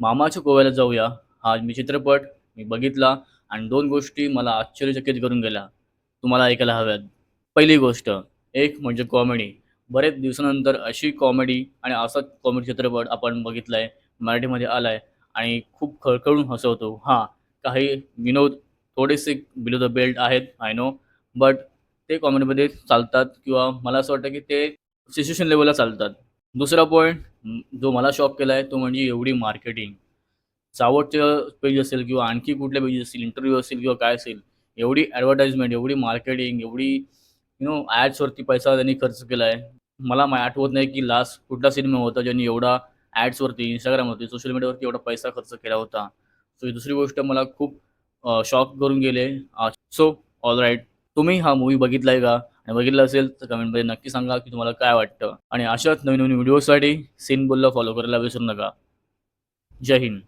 मामाच्या गोव्याला जाऊया हा चित्रपट मी बघितला आणि 2 गोष्टी मला आश्चर्यचकित करून गेल्या. तुम्हाला ऐकायला हव्यात. पहिली गोष्ट, एक म्हणजे कॉमेडी. बरेच दिवसानंतर अशी कॉमेडी आणि असाच कॉमेडी चित्रपट आपण बघितलाय, मराठीमध्ये आलाय आणि खूप खळखळून हसवतो. हां, काही विनोद थोडेसे बिलो द बेल्ट आहेत, आय नो. बट ते कॉमेडीमध्ये चालतात किंवा मला असं वाटतं की ते सिच्युएशन लेव्हलला चालतात. दुसरा पॉइंट जो मला शॉक केलाय तो म्हणजे एवढी मार्केटिंग. चावटचं पेज असेल किंवा आणखी कुठले पेज असतील, इंटरव्ह्यू असेल किंवा काय असेल, एवढी ॲडव्हर्टाइजमेंट, एवढी मार्केटिंग, एवढी ॲड्सवरती पैसा त्यांनी खर्च केलाय. मला आठवत नाही की लास्ट कुठला सिनेमा होता ज्यांनी एवढा ॲड्सवरती, Instagramवरती, सोशल मीडियावरती एवढा पैसा खर्च केला होता. सो ही दुसरी गोष्ट मला खूप शॉक करून गेले. So alright. तुम्ही हा मूव्ही बघितलाय का? आणि बघितला असेल तर कमेंटमध्ये नक्की सांगा की तुम्हाला काय वाटतं? आणि अशाच नवीन-नवीन व्हिडिओसाठी सीन बुलला फॉलो करायला विसरू नका. जय हिंद.